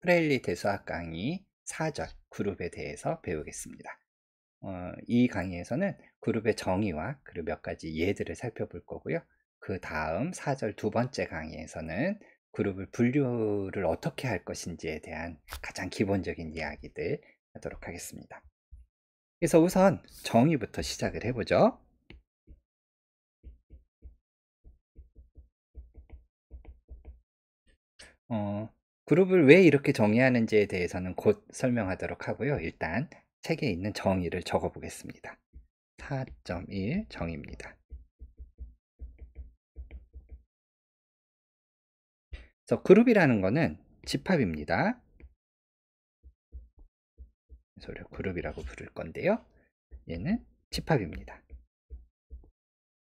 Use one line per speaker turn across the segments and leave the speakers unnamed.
프레일리 대수학 강의 4절 그룹에 대해서 배우겠습니다. 이 강의에서는 그룹의 정의와 그리고 몇 가지 예들을 살펴볼 거고요. 그 다음 4절 두 번째 강의에서는 그룹을 분류를 어떻게 할 것인지에 대한 가장 기본적인 이야기들 하도록 하겠습니다. 그래서 우선 정의부터 시작을 해보죠. 그룹을 왜 이렇게 정의하는지에 대해서는 곧 설명하도록 하고요. 일단 책에 있는 정의를 적어 보겠습니다. 4.1 정의입니다. 그래서 그룹이라는 것은 집합입니다. 그래서 우리가 그룹이라고 부를 건데요. 얘는 집합입니다.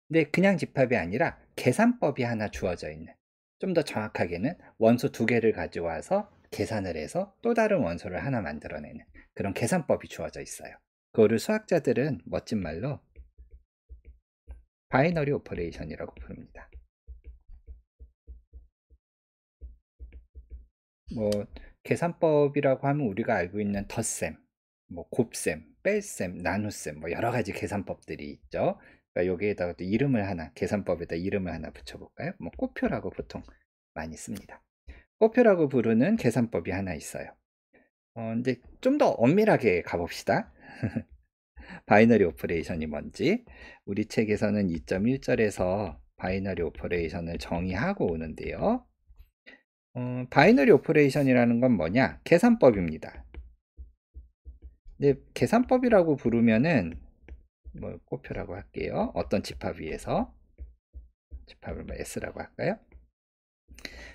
근데 그냥 집합이 아니라 계산법이 하나 주어져 있는, 좀 더 정확하게는 원소 두 개를 가지고 와서 계산을 해서 또 다른 원소를 하나 만들어내는 그런 계산법이 주어져 있어요. 그거를 수학자들은 멋진 말로 바이너리 오퍼레이션이라고 부릅니다. 뭐 계산법이라고 하면 우리가 알고 있는 덧셈, 뭐 곱셈, 뺄셈, 나눗셈, 뭐 여러 가지 계산법들이 있죠. 그러니까 여기에다가 또 이름을 하나, 계산법에다 이름을 하나 붙여볼까요? 뭐 꼬표라고 보통 많이 씁니다. 꼬표라고 부르는 계산법이 하나 있어요. 근데 좀 더 엄밀하게 가봅시다. 바이너리 오퍼레이션이 뭔지. 우리 책에서는 2.1절에서 바이너리 오퍼레이션을 정의하고 오는데요. 바이너리 오퍼레이션이라는 건 뭐냐? 계산법입니다. 근데 계산법이라고 부르면은 뭐 꼬표라고 할게요. 어떤 집합 위에서 집합을 뭐 S라고 할까요?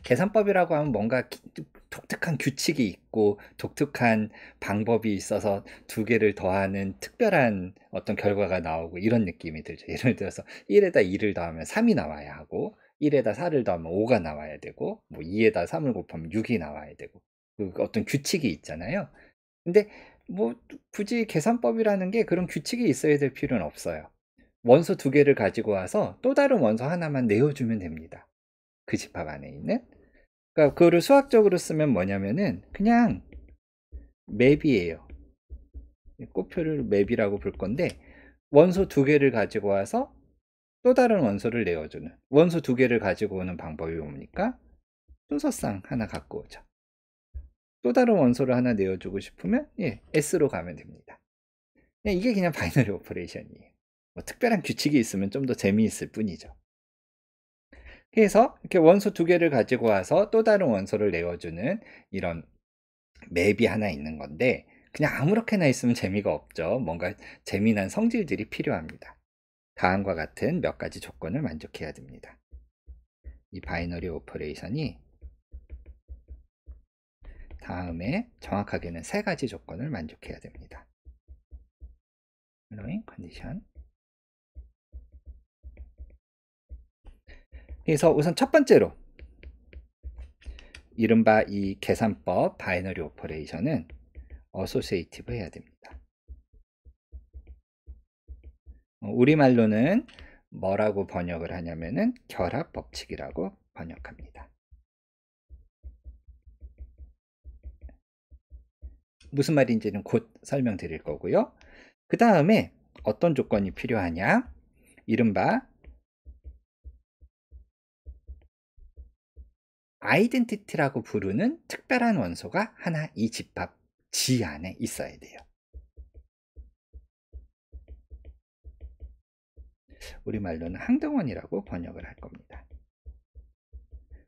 계산법이라고 하면 뭔가 독특한 규칙이 있고 독특한 방법이 있어서 두 개를 더하는 특별한 어떤 결과가 나오고 이런 느낌이 들죠. 예를 들어서 1에다 2를 더하면 3이 나와야 하고 1에다 4를 더하면 5가 나와야 되고 뭐 2에다 3을 곱하면 6이 나와야 되고 그 어떤 규칙이 있잖아요. 근데 뭐 굳이 계산법이라는 게 그런 규칙이 있어야 될 필요는 없어요. 원소 두 개를 가지고 와서 또 다른 원소 하나만 내어주면 됩니다. 그 집합 안에 있는. 그러니까 그거를 수학적으로 쓰면 뭐냐면은 그냥 맵이에요. 꼬표를 맵이라고 볼 건데 원소 두 개를 가지고 와서 또 다른 원소를 내어주는, 원소 두 개를 가지고 오는 방법이 뭡니까? 순서상 하나 갖고 오죠. 또 다른 원소를 하나 내어주고 싶으면 S로 가면 됩니다. 이게 그냥 바이너리 오퍼레이션이에요. 뭐 특별한 규칙이 있으면 좀 더 재미있을 뿐이죠. 그래서 이렇게 원소 두 개를 가지고 와서 또 다른 원소를 내어주는 이런 맵이 하나 있는 건데 그냥 아무렇게나 있으면 재미가 없죠. 뭔가 재미난 성질들이 필요합니다. 다음과 같은 몇 가지 조건을 만족해야 됩니다. 이 바이너리 오퍼레이션이 다음에 정확하게는 세 가지 조건을 만족해야 됩니다. following condition. 그래서 우선 첫 번째로 이른바 이 계산법 바이너리 오퍼레이션은 어소시에이티브 해야 됩니다. 우리말로는 뭐라고 번역을 하냐면은 결합 법칙이라고 번역합니다. 무슨 말인지는 곧 설명드릴 거고요. 그 다음에 어떤 조건이 필요하냐? 이른바 아이덴티티라고 부르는 특별한 원소가 하나 이 집합 G 안에 있어야 돼요. 우리말로는 항등원이라고 번역을 할 겁니다.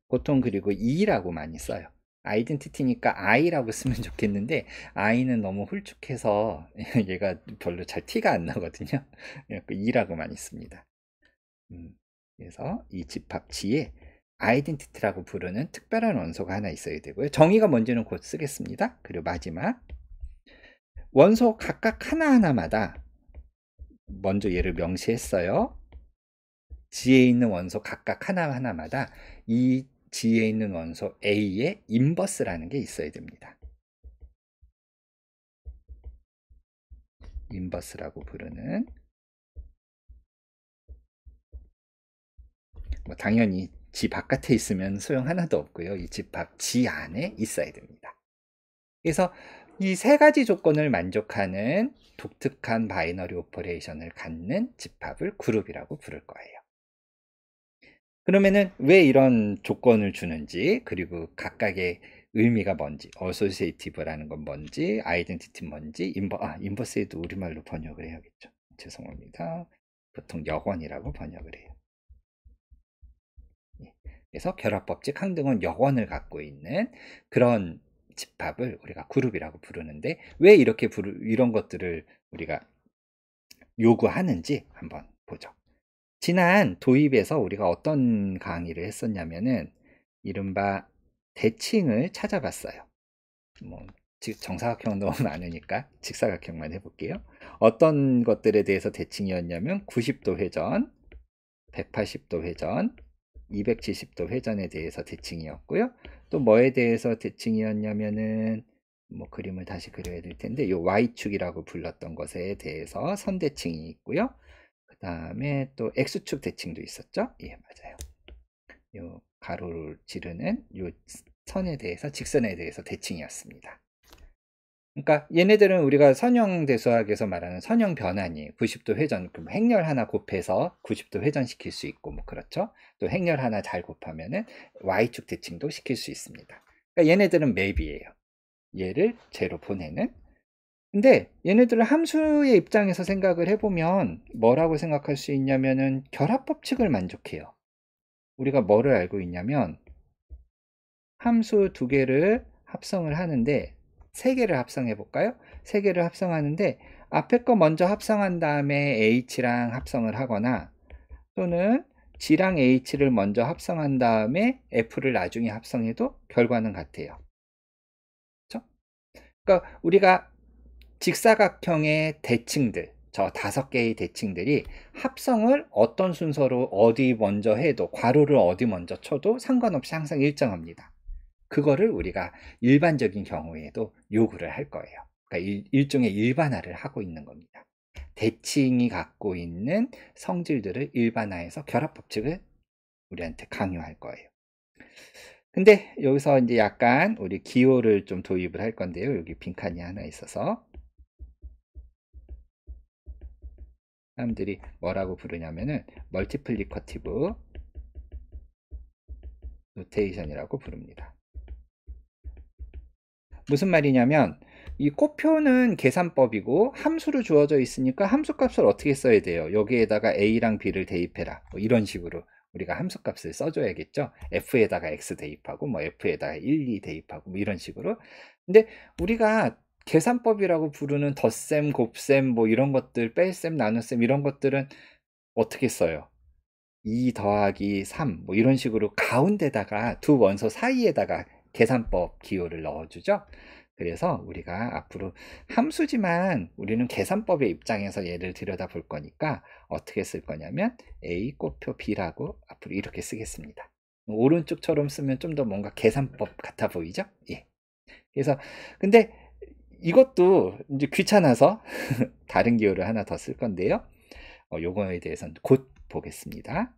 보통 그리고 E라고 많이 써요. 아이덴티티니까 I라고 쓰면 좋겠는데 I는 너무 훌쭉해서 얘가 별로 잘 티가 안 나거든요. E라고 많이 씁니다. 그래서 이 집합 G에 아이덴티티라고 부르는 특별한 원소가 하나 있어야 되고요. 정의가 뭔지는 곧 쓰겠습니다. 그리고 마지막 원소 각각 하나하나마다 먼저 얘를 명시했어요. G에 있는 원소 각각 하나하나마다 이 G에 있는 원소 A의 인버스라는 게 있어야 됩니다. 인버스라고 부르는 뭐 당연히 G 바깥에 있으면 소용 하나도 없고요. 이 집합 G 안에 있어야 됩니다. 그래서 이 세 가지 조건을 만족하는 독특한 바이너리 오퍼레이션을 갖는 집합을 그룹이라고 부를 거예요. 그러면은 왜 이런 조건을 주는지, 그리고 각각의 의미가 뭔지, 어소시에이티브라는 건 뭔지, 아이덴티티 뭔지, 인버스에도 우리말로 번역을 해야겠죠. 죄송합니다. 보통 역원이라고 번역을 해요. 그래서 결합법칙 항등은 역원을 갖고 있는 그런 집합을 우리가 그룹이라고 부르는데, 왜 이렇게 이런 것들을 우리가 요구하는지 한번 보죠. 지난 도입에서 우리가 어떤 강의를 했었냐면은 이른바 대칭을 찾아봤어요. 뭐 정사각형 너무 많으니까 직사각형만 해볼게요. 어떤 것들에 대해서 대칭이었냐면 90도 회전, 180도 회전, 270도 회전에 대해서 대칭이었고요. 또 뭐에 대해서 대칭이었냐면은 뭐 그림을 다시 그려야 될 텐데 요 Y축이라고 불렀던 것에 대해서 선대칭이 있고요. 그 다음에 또 X축 대칭도 있었죠. 예, 맞아요. 요 가로를 지르는 요 선에 대해서, 직선에 대해서 대칭이었습니다. 그러니까 얘네들은 우리가 선형대수학에서 말하는 선형 변환이에요. 90도 회전, 행렬 하나 곱해서 90도 회전시킬 수 있고 뭐 그렇죠. 또 행렬 하나 잘 곱하면은 Y축 대칭도 시킬 수 있습니다. 그러니까 얘네들은 맵이에요. 얘를 제로 보내는. 근데 얘네들을 함수의 입장에서 생각을 해보면 뭐라고 생각할 수 있냐면은 결합법칙을 만족해요. 우리가 뭐를 알고 있냐면 함수 두 개를 합성을 하는데, 세 개를 합성해 볼까요? 세 개를 합성하는데 앞에 거 먼저 합성한 다음에 H랑 합성을 하거나, 또는 G랑 H를 먼저 합성한 다음에 F를 나중에 합성해도 결과는 같아요. 그렇죠? 그러니까 우리가 직사각형의 대칭들, 저 5개의 대칭들이 합성을 어떤 순서로 어디 먼저 해도, 괄호를 어디 먼저 쳐도 상관없이 항상 일정합니다. 그거를 우리가 일반적인 경우에도 요구를 할 거예요. 그러니까 일종의 일반화를 하고 있는 겁니다. 대칭이 갖고 있는 성질들을 일반화해서 결합법칙을 우리한테 강요할 거예요. 근데 여기서 이제 약간 우리 기호를 좀 도입을 할 건데요. 여기 빈칸이 하나 있어서 사람들이 뭐라고 부르냐면은 멀티플리커티브 노테이션이라고 부릅니다. 무슨 말이냐면 이 곱표는 계산법이고 함수로 주어져 있으니까 함수값을 어떻게 써야 돼요? 여기에다가 a랑 b를 대입해라, 뭐 이런 식으로 우리가 함수값을 써줘야겠죠. f에다가 x 대입하고 뭐 f에다가 1, 2 대입하고 뭐 이런 식으로. 근데 우리가 계산법이라고 부르는 덧셈, 곱셈 뭐 이런 것들, 뺄셈, 나눗셈 이런 것들은 어떻게 써요? 2 더하기 3 뭐 이런 식으로 가운데다가 두 원소 사이에다가 계산법 기호를 넣어주죠. 그래서 우리가 앞으로 함수지만 우리는 계산법의 입장에서 얘를 들여다볼 거니까 어떻게 쓸 거냐면 A 곱표 B라고 앞으로 이렇게 쓰겠습니다. 오른쪽처럼 쓰면 좀 더 뭔가 계산법 같아 보이죠? 예. 그래서 근데 이것도 이제 귀찮아서 다른 기호를 하나 더 쓸 건데요. 요거에 대해서는 곧 보겠습니다.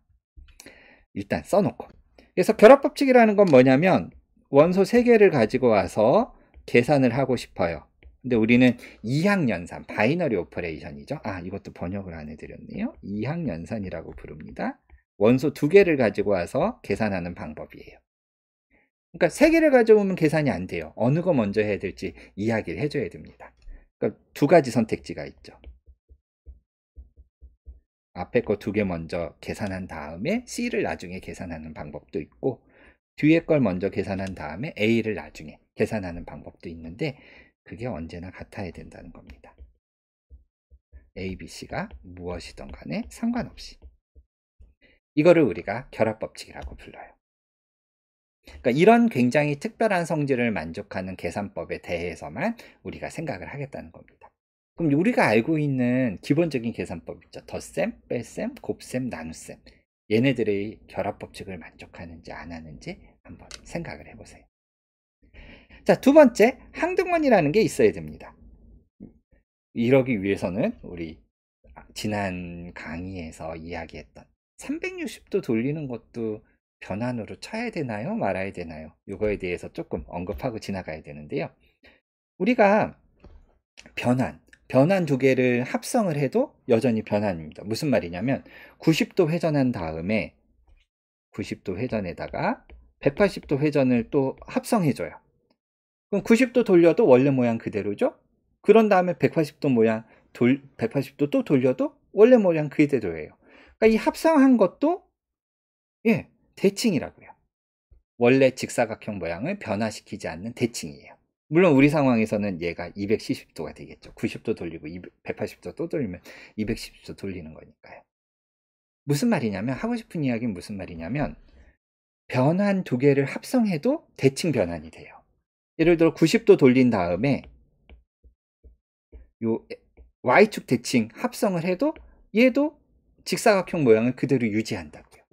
일단 써놓고. 그래서 결합법칙이라는 건 뭐냐면 원소 3개를 가지고 와서 계산을 하고 싶어요. 근데 우리는 이항연산, 바이너리 오퍼레이션이죠. 이것도 번역을 안 해드렸네요. 이항연산이라고 부릅니다. 원소 2개를 가지고 와서 계산하는 방법이에요. 그러니까 3개를 가져오면 계산이 안 돼요. 어느 거 먼저 해야 될지 이야기를 해줘야 됩니다. 그러니까 2가지 선택지가 있죠. 앞에 거 2개 먼저 계산한 다음에 C를 나중에 계산하는 방법도 있고, 뒤에 걸 먼저 계산한 다음에 A를 나중에 계산하는 방법도 있는데, 그게 언제나 같아야 된다는 겁니다. A, B, C가 무엇이든 간에 상관없이. 이거를 우리가 결합법칙이라고 불러요. 그러니까 이런 굉장히 특별한 성질을 만족하는 계산법에 대해서만 우리가 생각을 하겠다는 겁니다. 그럼 우리가 알고 있는 기본적인 계산법 있죠. 덧셈, 뺄셈, 곱셈, 나눗셈. 얘네들의 결합법칙을 만족하는지 안 하는지 한번 생각을 해보세요. 자, 두 번째, 항등원이라는 게 있어야 됩니다. 이러기 위해서는 우리 지난 강의에서 이야기했던 360도 돌리는 것도 변환으로 쳐야 되나요? 말아야 되나요? 이거에 대해서 조금 언급하고 지나가야 되는데요. 우리가 변환 두 개를 합성을 해도 여전히 변환입니다. 무슨 말이냐면 90도 회전한 다음에 90도 회전에다가 180도 회전을 또 합성해줘요. 그럼 90도 돌려도 원래 모양 그대로죠? 그런 다음에 180도 모양 180도 또 돌려도 원래 모양 그대로예요. 그러니까 이 합성한 것도 대칭이라고요. 원래 직사각형 모양을 변화시키지 않는 대칭이에요. 물론 우리 상황에서는 얘가 270도가 되겠죠. 90도 돌리고 180도 또 돌리면 210도 돌리는 거니까요. 무슨 말이냐면, 하고 싶은 이야기는 무슨 말이냐면, 변환 두 개를 합성해도 대칭 변환이 돼요. 예를 들어 90도 돌린 다음에 요 Y축 대칭 합성을 해도 얘도 직사각형 모양을 그대로 유지한다고요.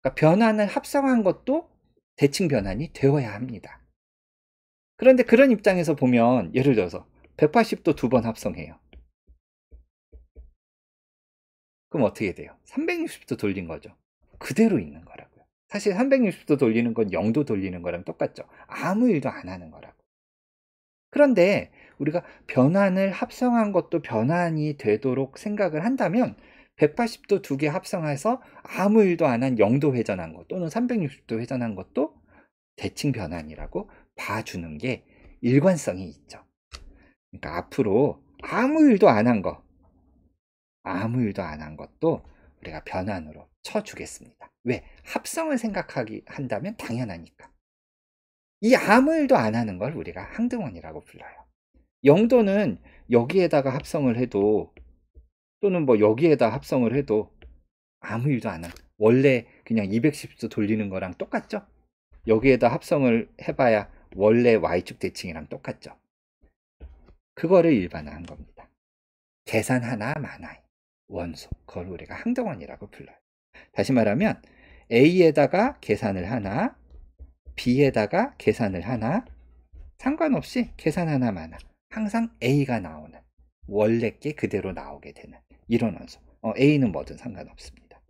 그러니까 변환을 합성한 것도 대칭 변환이 되어야 합니다. 그런데 그런 입장에서 보면, 예를 들어서 180도 두 번 합성해요. 그럼 어떻게 돼요? 360도 돌린 거죠. 그대로 있는 거라고요. 사실 360도 돌리는 건 0도 돌리는 거랑 똑같죠. 아무 일도 안 하는 거라고. 그런데 우리가 변환을 합성한 것도 변환이 되도록 생각을 한다면 180도 두 개 합성해서 아무 일도 안 한 0도 회전한 것 또는 360도 회전한 것도 대칭 변환이라고 봐주는 게 일관성이 있죠. 그러니까 앞으로 아무 일도 안 한 것도 우리가 변환으로 쳐주겠습니다. 왜? 합성을 한다면 당연하니까. 이 아무 일도 안 하는 걸 우리가 항등원이라고 불러요. 0도는 여기에다가 합성을 해도, 또는 뭐 여기에다 합성을 해도 아무 일도 안 하는, 원래 그냥 210도 돌리는 거랑 똑같죠? 여기에다 합성을 해봐야 원래 Y축 대칭이랑 똑같죠? 그거를 일반화한 겁니다. 계산 하나 많아요. 원소, 그걸 우리가 항등원이라고 불러요. 다시 말하면 A에다가 계산을 하나, B에다가 계산을 하나, 상관없이 계산 하나 많아, 항상 A가 나오는, 원래 게 그대로 나오게 되는 이런 원소. A는 뭐든 상관없습니다.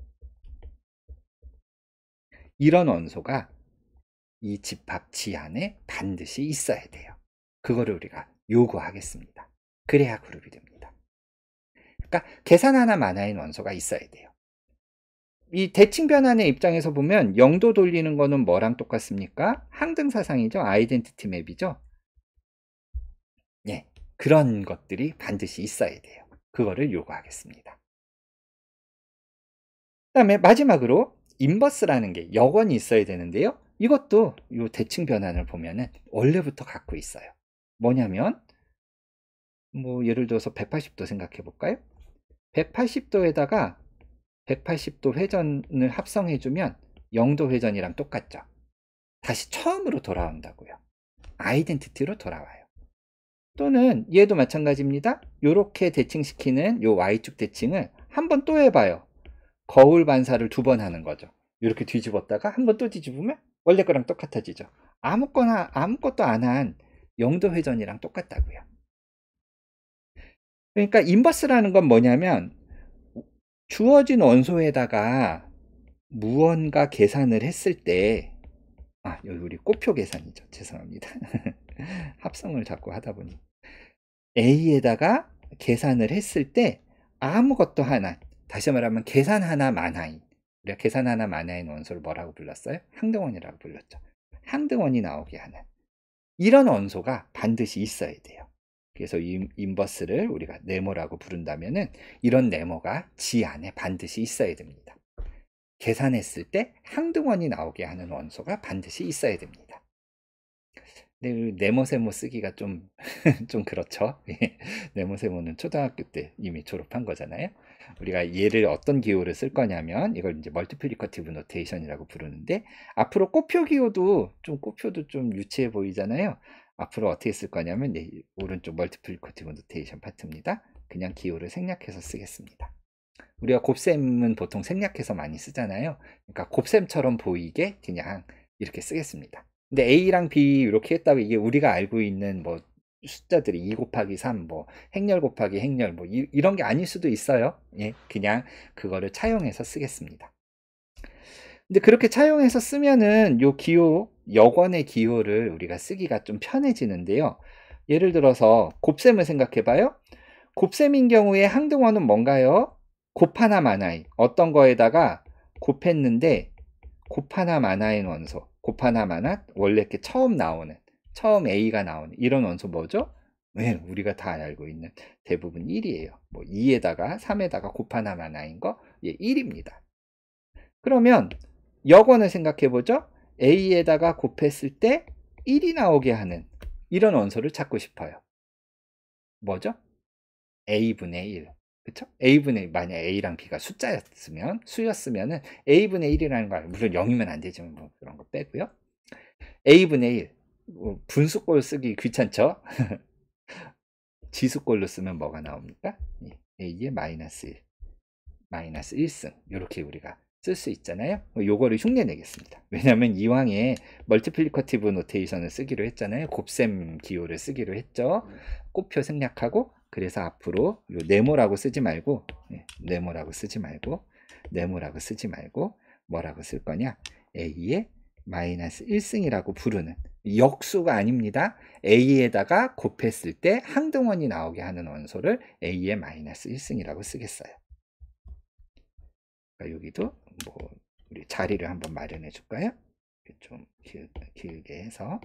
이런 원소가 이 집합 지 안에 반드시 있어야 돼요. 그거를 우리가 요구하겠습니다. 그래야 그룹이 됩니다. 그러니까 계산 하나 많아인 원소가 있어야 돼요. 이 대칭 변환의 입장에서 보면 0도 돌리는 거는 뭐랑 똑같습니까? 항등사상이죠. 아이덴티티 맵이죠. 그런 것들이 반드시 있어야 돼요. 그거를 요구하겠습니다. 그 다음에 마지막으로 인버스라는 게 역원이 있어야 되는데요. 이것도 이 대칭 변환을 보면은 원래부터 갖고 있어요. 뭐냐면, 뭐 예를 들어서 180도 생각해 볼까요? 180도에다가 180도 회전을 합성해주면 0도 회전이랑 똑같죠. 다시 처음으로 돌아온다고요. 아이덴티티로 돌아와요. 또는 얘도 마찬가지입니다. 이렇게 대칭시키는 요 Y축 대칭을 한 번 또 해봐요. 거울 반사를 두 번 하는 거죠. 이렇게 뒤집었다가 한 번 또 뒤집으면 원래 거랑 똑같아지죠. 아무것도 안 한 0도 회전이랑 똑같다고요. 그러니까 인버스라는 건 뭐냐면, 주어진 원소에다가 무언가 계산을 했을 때, 여기 우리 꼬표 계산이죠. 죄송합니다. 합성을 자꾸 하다 보니. A에다가 계산을 했을 때 아무것도 하나, 다시 말하면 계산 하나 많아인, 우리가 계산 하나 많아인 원소를 뭐라고 불렀어요? 항등원이라고 불렀죠. 항등원이 나오게 하는 이런 원소가 반드시 있어야 돼요. 그래서 이 인버스를 우리가 네모라고 부른다면은 이런 네모가 지 안에 반드시 있어야 됩니다. 계산했을 때 항등원이 나오게 하는 원소가 반드시 있어야 됩니다. 근데 네모세모 쓰기가 좀 그렇죠. 네모세모는 초등학교 때 이미 졸업한 거잖아요. 우리가 얘를 어떤 기호를 쓸 거냐면, 이걸 이제 멀티플리커티브 노테이션이라고 부르는데, 앞으로 꼬표도 좀 유치해 보이잖아요. 앞으로 어떻게 쓸 거냐면, 오른쪽 멀티플리커티브 노테이션 파트입니다. 그냥 기호를 생략해서 쓰겠습니다. 우리가 곱셈은 보통 생략해서 많이 쓰잖아요. 그러니까 곱셈처럼 보이게 그냥 이렇게 쓰겠습니다. 근데 A랑 B 이렇게 했다고 이게 우리가 알고 있는 뭐 숫자들이 2 곱하기 3, 뭐 행렬 곱하기 행렬, 뭐 이런 게 아닐 수도 있어요. 그냥 그거를 차용해서 쓰겠습니다. 근데 그렇게 차용해서 쓰면은 요 기호, 역원의 기호를 우리가 쓰기가 좀 편해지는데요. 예를 들어서 곱셈을 생각해 봐요. 곱셈인 경우에 항등원은 뭔가요? 곱하나 마나인. 어떤 거에다가 곱했는데 곱하나 마나인 원소. 곱하나 마나 원래 이렇게 처음 A가 나오는 이런 원소 뭐죠? 네, 우리가 다 알고 있는 대부분 1이에요. 뭐 2에다가 3에다가 곱하나 마나인 거 1입니다. 그러면 역원을 생각해 보죠. A에다가 곱했을 때 1이 나오게 하는 이런 원소를 찾고 싶어요. 뭐죠? A분의 1. 그쵸? A분의, 만약 A랑 B가 수였으면은 A분의 1이라는 거, 물론 0이면 안 되지만 뭐 그런 거 빼고요. A분의 1. 분수꼴 쓰기 귀찮죠? 지수꼴로 쓰면 뭐가 나옵니까? A의 마이너스 1. 마이너스 1승. 이렇게 우리가 쓸 수 있잖아요. 요거를 흉내 내겠습니다. 왜냐면 이왕에 멀티플리커티브 노테이션을 쓰기로 했잖아요. 곱셈 기호를 쓰기로 했죠. 곱표 생략하고, 그래서 앞으로 요 네모라고 쓰지 말고 네모라고 쓰지 말고 뭐라고 쓸 거냐? A의 마이너스 1승이라고 부르는 역수가 아닙니다. A에다가 곱했을 때 항등원이 나오게 하는 원소를 A의 마이너스 1승이라고 쓰겠어요. 여기도 뭐 우리 자리를 한번 마련해 줄까요? 좀 길게 해서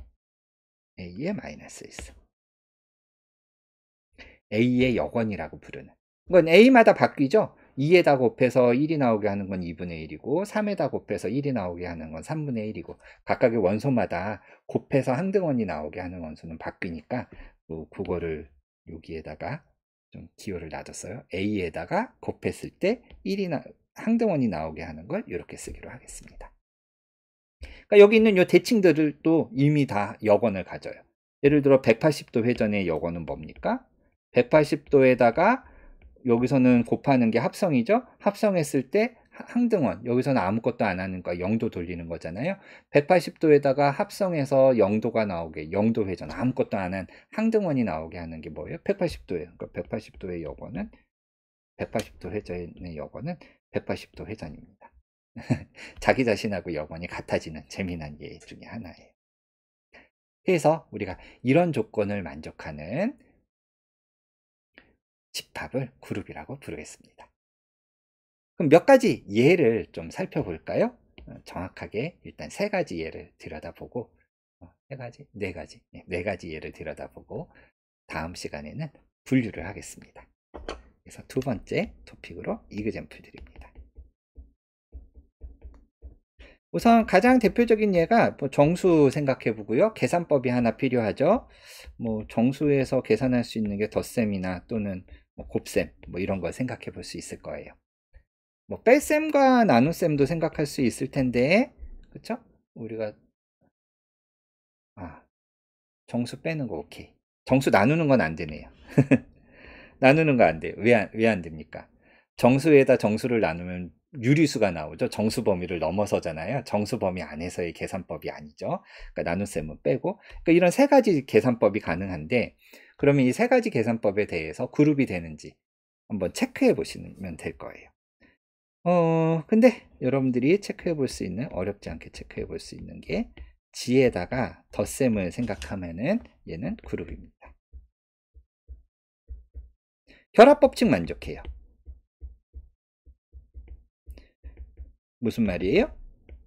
A의 마이너스 1승. A의 역원이라고 부르는. 이건 A마다 바뀌죠? 2에다 곱해서 1이 나오게 하는 건 2분의 1이고 3에다 곱해서 1이 나오게 하는 건 3분의 1이고 각각의 원소마다 곱해서 항등원이 나오게 하는 원소는 바뀌니까 그거를 여기에다가 좀 기호를 놔뒀어요. A에다가 곱했을 때 항등원이 나오게 하는 걸 이렇게 쓰기로 하겠습니다. 그러니까 여기 있는 이 대칭들도 이미 다 역원을 가져요. 예를 들어 180도 회전의 역원은 뭡니까? 180도에다가 여기서는 곱하는 게 합성이죠. 합성했을 때 항등원, 여기서는 아무것도 안 하는 거 0도 돌리는 거잖아요. 180도에다가 합성해서 0도가 나오게, 0도 회전, 아무것도 안 한 항등원이 나오게 하는 게 뭐예요? 180도예요. 그러니까 180도의 역원은 180도 회전의 역원은 180도 회전입니다. 자기 자신하고 역원이 같아지는 재미난 예 중에 하나예요. 그래서 우리가 이런 조건을 만족하는 집합을 그룹이라고 부르겠습니다. 그럼 몇 가지 예를 좀 살펴볼까요? 정확하게 일단 세 가지 예를 들여다보고 네 가지 예를 들여다보고 다음 시간에는 분류를 하겠습니다. 그래서 두 번째 토픽으로 이그젬플 드립니다. 우선 가장 대표적인 예가 정수 생각해 보고요. 계산법이 하나 필요하죠. 정수에서 계산할 수 있는 게 덧셈이나 또는 곱셈 이런 걸 생각해 볼 수 있을 거예요. 뺄셈과 나눗셈도 생각할 수 있을 텐데, 그쵸? 우리가 정수 빼는 거 오케이. 정수 나누는 건 안 되네요. 나누는 거 안 돼요. 왜 안 됩니까? 정수에다 정수를 나누면 유리수가 나오죠. 정수 범위를 넘어서잖아요. 정수 범위 안에서의 계산법이 아니죠. 그러니까 나눗셈은 빼고. 그러니까 이런 세 가지 계산법이 가능한데, 그러면 이 세 가지 계산법에 대해서 그룹이 되는지 한번 체크해 보시면 될 거예요. 근데 여러분들이 체크해 볼 수 있는, 어렵지 않게 체크해 볼 수 있는 게 G에다가 덧셈을 생각하면은 얘는 그룹입니다. 결합법칙 만족해요. 무슨 말이에요?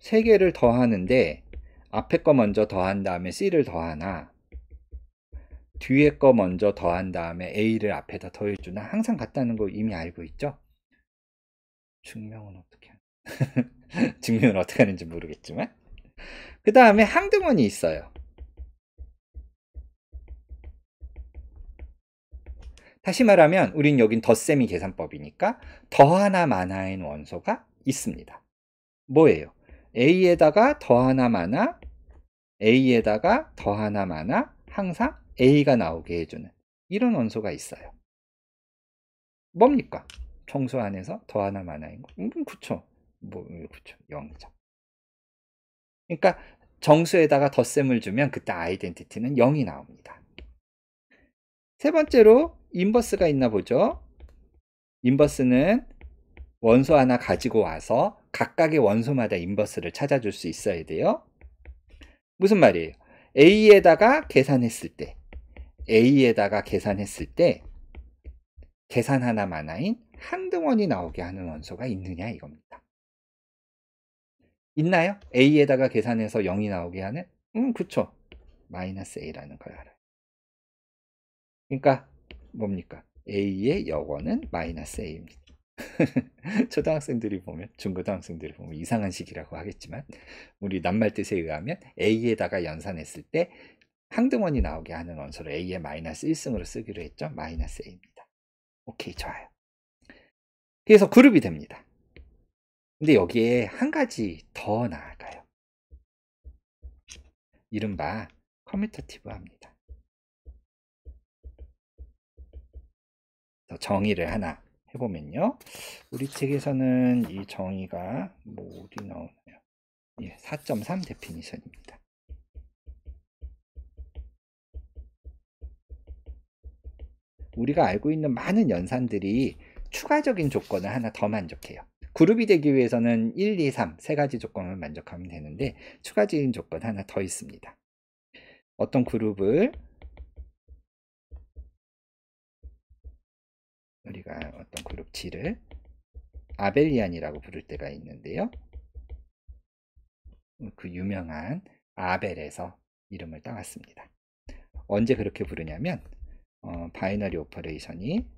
세 개를 더하는데 앞에 거 먼저 더한 다음에 C를 더하나 뒤에 거 먼저 더한 다음에 A를 앞에다 더해주나 항상 같다는 거 이미 알고 있죠? 증명은 어떻게 증명은 어떻게 하는지 모르겠지만 그 다음에 항등원이 있어요. 다시 말하면 우린 여긴 덧셈이 계산법이니까 더하나 마나인 원소가 있습니다. 뭐예요? A에다가 더하나 마나, A에다가 더하나 마나, 항상 A가 나오게 해주는 이런 원소가 있어요. 뭡니까? 정수 안에서 더하나 마나인 거. 그쵸. 그쵸. 0이죠. 그러니까 정수에다가 덧셈을 주면 그때 아이덴티티는 0이 나옵니다. 세 번째로 인버스가 있나 보죠. 인버스는 원소 하나 가지고 와서 각각의 원소마다 인버스를 찾아줄 수 있어야 돼요. 무슨 말이에요? A에다가 계산했을 때 A에다가 계산했을 때 계산 하나 만화인 항등원이 나오게 하는 원소가 있느냐 이겁니다. 있나요? A에다가 계산해서 0이 나오게 하는? 그쵸. 마이너스 A라는 걸 알아요. 그러니까 뭡니까? A의 여원은 마이너스 A입니다. 초등학생들이 보면, 중고등학생들이 보면 이상한 식이라고 하겠지만, 우리 낱말 뜻에 의하면 A에다가 연산했을 때 항등원이 나오게 하는 원소를 A의 마이너스 1승으로 쓰기로 했죠. 마이너스 A입니다. 오케이, 좋아요. 그래서 그룹이 됩니다. 근데 여기에 한 가지 더 나아가요. 이른바 커뮤터티브합니다. 정의를 하나 해보면요. 우리 책에서는 이 정의가 뭐 어디 나오나요? 예, 4.3 데피니션입니다. 우리가 알고 있는 많은 연산들이 추가적인 조건을 하나 더 만족해요. 그룹이 되기 위해서는 1, 2, 3 세 가지 조건을 만족하면 되는데 추가적인 조건 하나 더 있습니다. 어떤 그룹을 우리가 어떤 그룹 G를 아벨리안이라고 부를 때가 있는데요. 그 유명한 아벨에서 이름을 따왔습니다. 언제 그렇게 부르냐면 바이너리 오퍼레이션이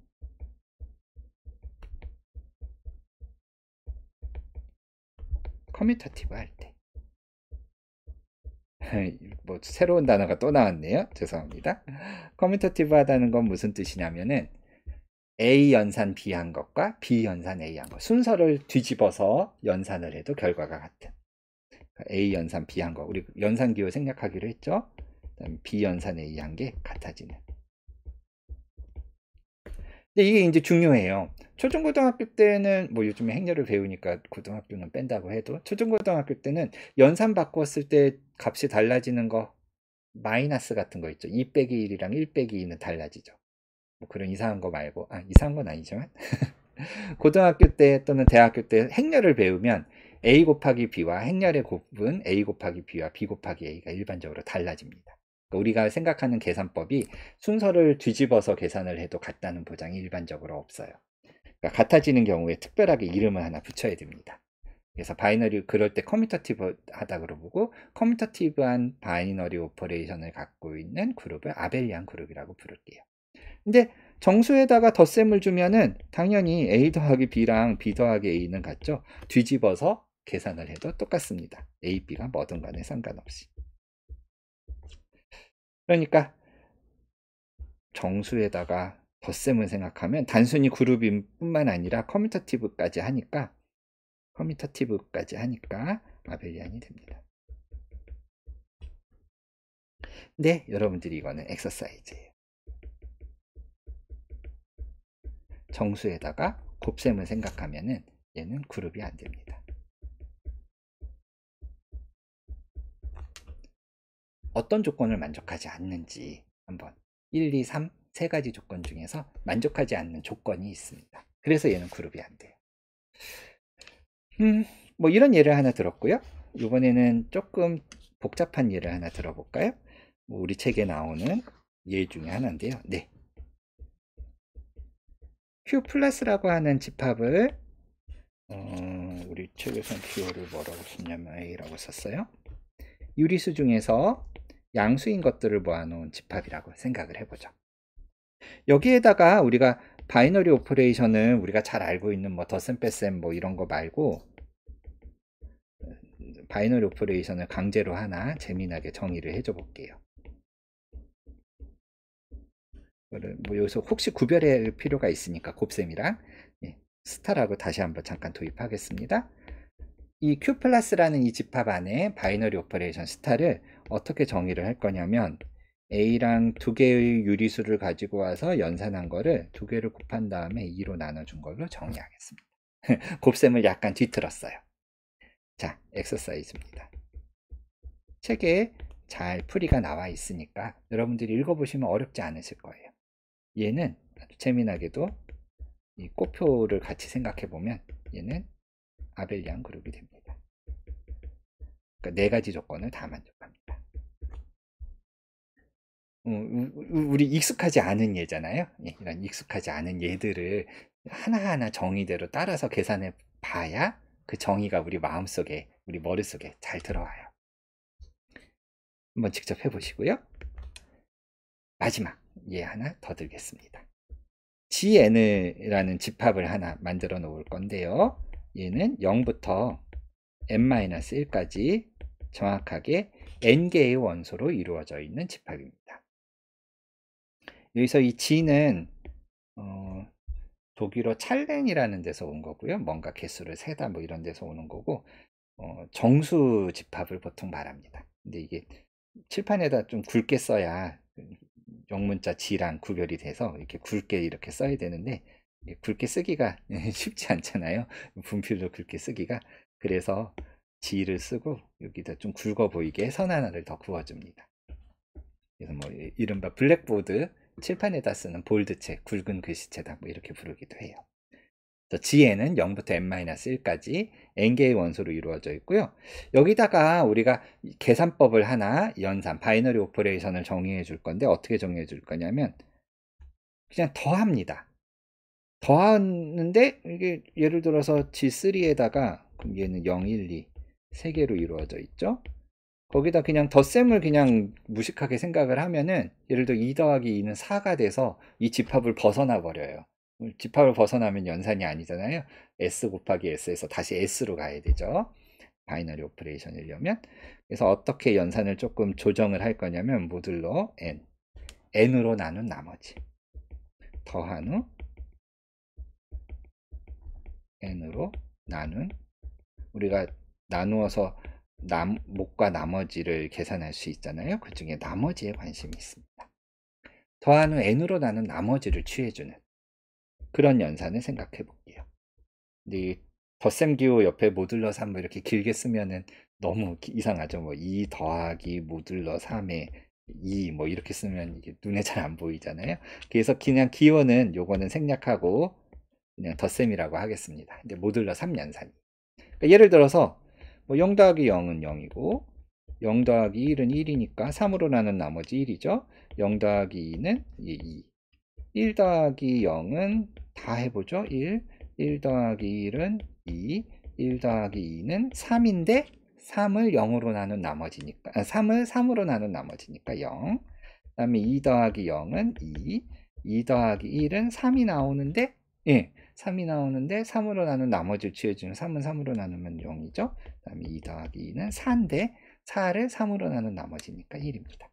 커뮤터티브 할 때. 뭐 새로운 단어가 또 나왔네요. 죄송합니다. 커뮤터티브 하다는 건 무슨 뜻이냐면은 A 연산 B 한 것과 B 연산 A 한 것 순서를 뒤집어서 연산을 해도 결과가 같은 A 연산 B 한 거 우리 연산 기호 생략하기로 했죠. 그다음에 B 연산 A 한 게 같아지는. 근데 이게 이제 중요해요. 초중고등학교 때는 뭐 요즘에 행렬을 배우니까 고등학교는 뺀다고 해도 초중고등학교 때는 연산 바꿨을 때 값이 달라지는 거 마이너스 같은 거 있죠. 2 빼기 1이랑 1 빼기 2는 달라지죠. 뭐 그런 이상한 거 말고 이상한 건 아니지만 고등학교 때 또는 대학교 때 행렬을 배우면 A 곱하기 B와 행렬의 곱은 A 곱하기 B와 B 곱하기 A가 일반적으로 달라집니다. 그러니까 우리가 생각하는 계산법이 순서를 뒤집어서 계산을 해도 같다는 보장이 일반적으로 없어요. 그러니까 같아지는 경우에 특별하게 이름을 하나 붙여야 됩니다. 그래서 바이너리 그럴 때 커뮤터티브 하다고 보고 커뮤터티브한 바이너리 오퍼레이션을 갖고 있는 그룹을 아벨리안 그룹이라고 부를게요. 근데 정수에다가 덧셈을 주면은 당연히 A 더하기 B랑 B 더하기 A는 같죠. 뒤집어서 계산을 해도 똑같습니다. A, B가 뭐든 간에 상관없이. 그러니까 정수에다가 덧셈을 생각하면 단순히 그룹인 뿐만 아니라 커뮤터티브까지 하니까 아벨리안이 됩니다. 네, 여러분들이 이거는 엑서사이즈예요. 정수에다가 곱셈을 생각하면은 얘는 그룹이 안 됩니다. 어떤 조건을 만족하지 않는지 한번 1, 2, 3 세 가지 조건 중에서 만족하지 않는 조건이 있습니다. 그래서 얘는 그룹이 안 돼요. 뭐 이런 예를 하나 들었고요. 이번에는 조금 복잡한 예를 하나 들어볼까요? 뭐 우리 책에 나오는 예 중에 하나인데요. 네. Q 플러스라고 하는 집합을 우리 책에서는 Q를 뭐라고 썼냐면 A라고 썼어요. 유리수 중에서 양수인 것들을 모아놓은 집합이라고 생각을 해보죠. 여기에다가 우리가 바이너리 오퍼레이션은 우리가 잘 알고 있는 뭐 덧셈 뺄셈 뭐 이런 거 말고 바이너리 오퍼레이션을 강제로 하나 재미나게 정의를 해줘 볼게요. 뭐 여기서 혹시 구별할 필요가 있으니까 곱셈이랑 스타라고 다시 한번 잠깐 도입하겠습니다. 이 Q 플러스라는 이 집합 안에 바이너리 오퍼레이션 스타를 어떻게 정의를 할 거냐면 A랑 두 개의 유리수를 가지고 와서 연산한 거를 두 개를 곱한 다음에 2로 나눠준 걸로 정의하겠습니다. 곱셈을 약간 뒤틀었어요. 자, 엑서사이즈입니다. 책에 잘 풀이가 나와 있으니까 여러분들이 읽어보시면 어렵지 않으실 거예요. 얘는 아주 재미나게도 이 꼬표를 같이 생각해 보면 얘는 아벨리안 그룹이 됩니다. 그러니까 네 가지 조건을 다 만족합니다. 우리 익숙하지 않은 예잖아요. 예, 이런 익숙하지 않은 예들을 하나하나 정의대로 따라서 계산해 봐야 그 정의가 우리 마음속에, 우리 머릿속에 잘 들어와요. 한번 직접 해보시고요. 마지막 예 하나 더 들겠습니다. GN이라는 집합을 하나 만들어 놓을 건데요. 얘는 0부터 n-1까지 정확하게 n개의 원소로 이루어져 있는 집합입니다. 여기서 이 G는 독일어 찰렌이라는 데서 온 거고요. 뭔가 개수를 세다 뭐 이런 데서 오는 거고, 정수 집합을 보통 말합니다. 근데 이게 칠판에다 좀 굵게 써야 영문자 G랑 구별이 돼서 이렇게 굵게 이렇게 써야 되는데, 굵게 쓰기가 쉽지 않잖아요. 분필로 굵게 쓰기가. 그래서 G를 쓰고 여기다 좀 굵어 보이게 선 하나를 더 그어줍니다. 그래서 뭐 이른바 블랙보드, 칠판에다 쓰는 볼드책, 굵은 글씨체다 뭐 이렇게 부르기도 해요. G에는 0부터 n-1까지 n개의 원소로 이루어져 있고요. 여기다가 우리가 계산법을 하나, 연산, 바이너리 오퍼레이션을 정의해 줄 건데, 어떻게 정의해 줄 거냐면 그냥 더합니다. 더하는데 이게 예를 들어서 G3에다가 얘는 0, 1, 2 세 개로 이루어져 있죠. 거기다 그냥 덧셈을 그냥 무식하게 생각을 하면은, 예를 들어 2 더하기 2는 4가 돼서 이 집합을 벗어나 버려요. 집합을 벗어나면 연산이 아니잖아요. S 곱하기 S에서 다시 S로 가야 되죠. 바이너리 오퍼레이션이려면. 그래서 어떻게 연산을 조금 조정을 할 거냐면, 모듈러 N, N으로 나눈 나머지, 더한 후 N으로 나눈, 우리가 나누어서 목과 나머지를 계산할 수 있잖아요. 그 중에 나머지에 관심이 있습니다. 더한 후 n으로 나눈 나머지를 취해주는 그런 연산을 생각해 볼게요. 근데 덧셈 기호 옆에 모듈러 3 뭐 이렇게 길게 쓰면은 너무 이상하죠. 뭐 2 더하기 모듈러 3에 2 뭐 이렇게 쓰면 이게 눈에 잘 안 보이잖아요. 그래서 그냥 기호는 요거는 생략하고 그냥 덧셈이라고 하겠습니다. 근데 모듈러 3 연산이. 그러니까 예를 들어서 뭐 0 더하기 0은 0이고 0 더하기 1은 1이니까 3으로 나눈 나머지 1이죠. 0 더하기 2는 2. 1 더하기 0은 다 해보죠. 1 더하기 1은 2, 1 더하기 2는 3인데 3을 0으로 나눈 나머지니까, 3을 3으로 나눈 나머지니까 0. 그 다음에 2 더하기 0은 2 더하기 1은 3이 나오는데, 예, 3이 나오는데 3으로 나눈 나머지를 취해주면 3은 3으로 나누면 0이죠. 그 다음에 2 더하기 2는 4인데 4를 3으로 나눈 나머지니까 1입니다.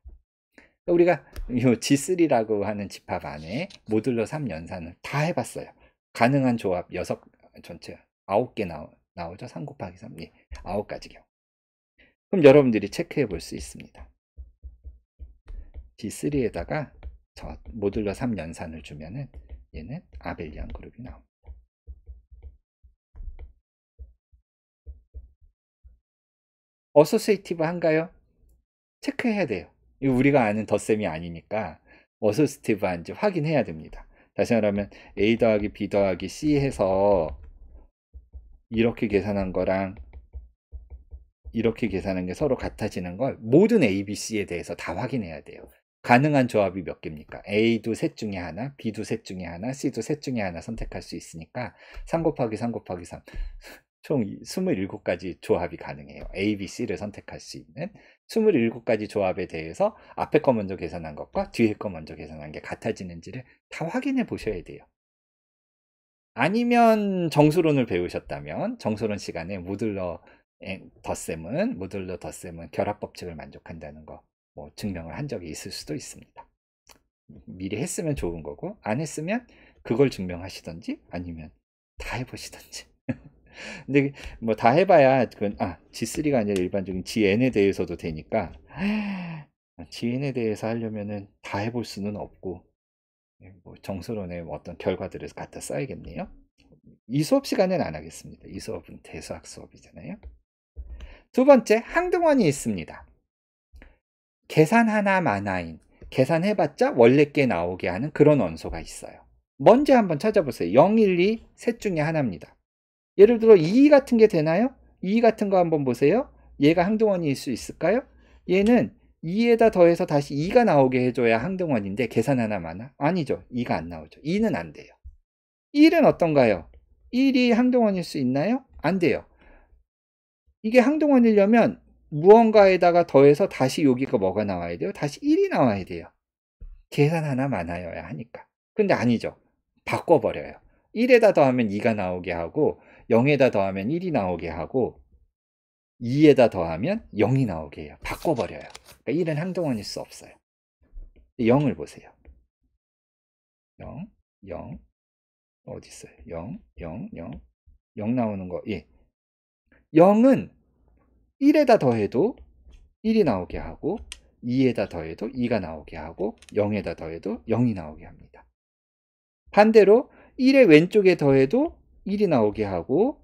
우리가 이 G3라고 하는 집합 안에 모듈러 3 연산을 다 해봤어요. 가능한 조합 9개 나오죠. 3 곱하기 3, 예, 9가지 경우. 그럼 여러분들이 체크해 볼 수 있습니다. G3에다가 저 모듈러 3 연산을 주면은 얘는 아벨리안 그룹이 나옵니다. 어소시에이티브 한가요? 체크해야 돼요. 이거 우리가 아는 덧셈이 아니니까 어소시에이티브한지 확인해야 됩니다. 다시 말하면 A 더하기 B 더하기 C 해서 이렇게 계산한 거랑 이렇게 계산한 게 서로 같아지는 걸 모든 A, B, C에 대해서 다 확인해야 돼요. 가능한 조합이 몇 개입니까? A도 셋 중에 하나, B도 셋 중에 하나, C도 셋 중에 하나 선택할 수 있으니까 3 곱하기 3 곱하기 3 총 27가지 조합이 가능해요. A, B, C를 선택할 수 있는 27가지 조합에 대해서 앞에 거 먼저 계산한 것과 뒤에 거 먼저 계산한 게 같아지는지를 다 확인해 보셔야 돼요. 아니면 정수론을 배우셨다면 정수론 시간에 모듈러 덧셈은 결합 법칙을 만족한다는 거 뭐 증명을 한 적이 있을 수도 있습니다. 미리 했으면 좋은 거고, 안 했으면 그걸 증명하시던지 아니면 다 해보시던지. 근데 뭐 다 해봐야 그건 G3가 아니라 일반적인 GN에 대해서도 되니까 GN에 대해서 하려면은 다 해볼 수는 없고, 뭐 정수론의 어떤 결과들을 갖다 써야겠네요. 이 수업 시간엔 안 하겠습니다. 이 수업은 대수학 수업이잖아요. 두 번째, 항등원이 있습니다. 계산 하나 만화인, 계산해봤자 원래 게 나오게 하는 그런 원소가 있어요. 먼저 한번 찾아보세요. 0, 1, 2 셋 중에 하나입니다. 예를 들어 2 같은 게 되나요? 2 같은 거 한번 보세요. 얘가 항등원일 수 있을까요? 얘는 2에다 더해서 다시 2가 나오게 해줘야 항등원인데 계산 하나 많아? 아니죠. 2가 안 나오죠. 2는 안 돼요. 1은 어떤가요? 1이 항등원일 수 있나요? 안 돼요. 이게 항등원이려면 무언가에다가 더해서 다시 여기가 뭐가 나와야 돼요? 다시 1이 나와야 돼요. 계산 하나 많아야 하니까. 근데 아니죠. 바꿔버려요. 1에다 더하면 2가 나오게 하고 0에다 더하면 1이 나오게 하고 2에다 더하면 0이 나오게 해요. 바꿔버려요. 그러니까 1은 항등원일 수 없어요. 0을 보세요. 0, 0, 어디 있어요? 0, 0, 0, 0 나오는 거. 예. 0은 1에다 더해도 1이 나오게 하고 2에다 더해도 2가 나오게 하고 0에다 더해도 0이 나오게 합니다. 반대로 1의 왼쪽에 더해도 1이 나오게 하고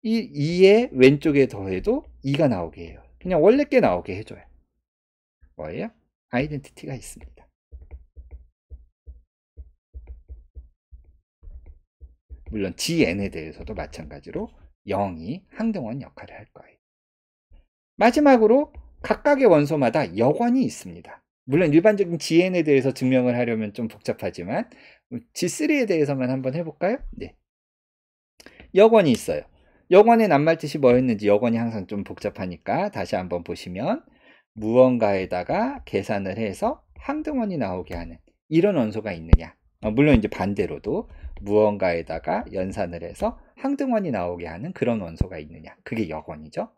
2의 왼쪽에 더해도 2가 나오게 해요. 그냥 원래 게 나오게 해줘요. 뭐예요? 아이덴티티가 있습니다. 물론 GN에 대해서도 마찬가지로 0이 항등원 역할을 할 거예요. 마지막으로 각각의 원소마다 여관이 있습니다. 물론 일반적인 GN에 대해서 증명을 하려면 좀 복잡하지만 G3에 대해서만 한번 해볼까요? 네. 여관이 있어요. 여관의 낱말뜻이 뭐였는지 여관이 항상 좀 복잡하니까 다시 한번 보시면 무언가에다가 계산을 해서 항등원이 나오게 하는 이런 원소가 있느냐. 물론 이제 반대로도 무언가에다가 연산을 해서 항등원이 나오게 하는 그런 원소가 있느냐. 그게 여관이죠.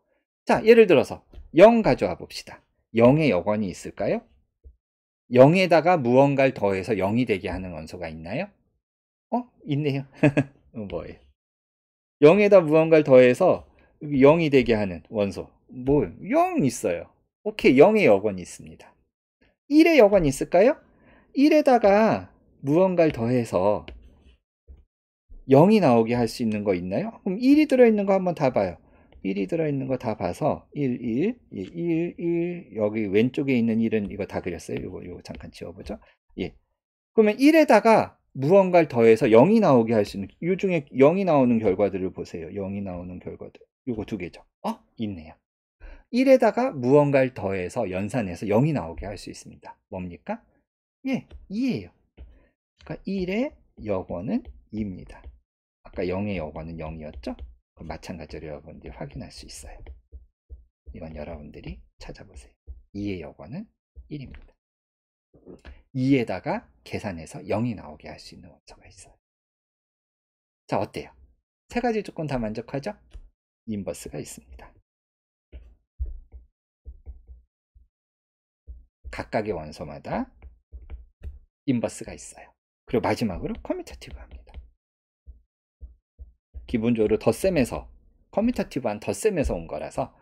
자, 예를 들어서 0 가져와 봅시다. 0의 여관이 있을까요? 0에다가 무언가를 더해서 0이 되게 하는 원소가 있나요? 있네요. 뭐예요? 0에다 무언가를 더해서 0이 되게 하는 원소. 0 있어요. 오케이, 0의 여관이 있습니다. 1의 여관이 있을까요? 1에다가 무언가를 더해서 0이 나오게 할 수 있는 거 있나요? 그럼 1이 들어있는 거 한번 다 봐요. 1이 들어있는 거 다 봐서 1, 1, 여기 왼쪽에 있는 1은 이거 다 그렸어요. 이거 잠깐 지워보죠. 예. 그러면 1에다가 무언가를 더해서 0이 나오게 할 수 있는 이 중에 0이 나오는 결과들을 보세요. 0이 나오는 결과들. 이거 두 개죠. 있네요. 1에다가 무언가를 더해서 연산해서 0이 나오게 할 수 있습니다. 뭡니까? 예, 2예요. 그러니까 1의 여관은 2입니다. 아까 0의 여관은 0이었죠? 마찬가지로 여러분들이 확인할 수 있어요. 이건 여러분들이 찾아보세요. 2의 여관은 1입니다. 2에다가 계산해서 0이 나오게 할 수 있는 원소가 있어요. 자, 어때요? 세 가지 조건 다 만족하죠? 인버스가 있습니다. 각각의 원소마다 인버스가 있어요. 그리고 마지막으로 커뮤터티브합니다. 기본적으로 덧셈에서 커뮤터티브한 덧셈에서 온 거라서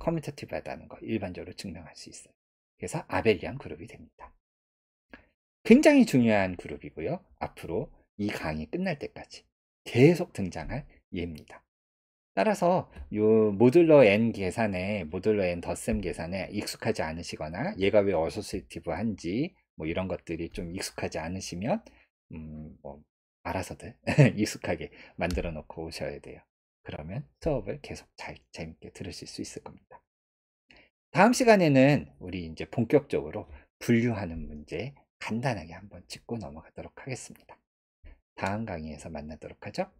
커뮤터티브하다는 거 일반적으로 증명할 수 있어요. 그래서 아벨리안 그룹이 됩니다. 굉장히 중요한 그룹이고요. 앞으로 이 강의 끝날 때까지 계속 등장할 예입니다. 따라서 요 모듈러 n 계산에 모듈러 n 덧셈 계산에 익숙하지 않으시거나 얘가 왜 어소시에이티브한지 이런 것들이 좀 익숙하지 않으시면 알아서들 익숙하게 만들어 놓고 오셔야 돼요. 그러면 수업을 계속 재밌게 들으실 수 있을 겁니다. 다음 시간에는 우리 이제 본격적으로 분류하는 문제 간단하게 한번 짚고 넘어가도록 하겠습니다. 다음 강의에서 만나도록 하죠.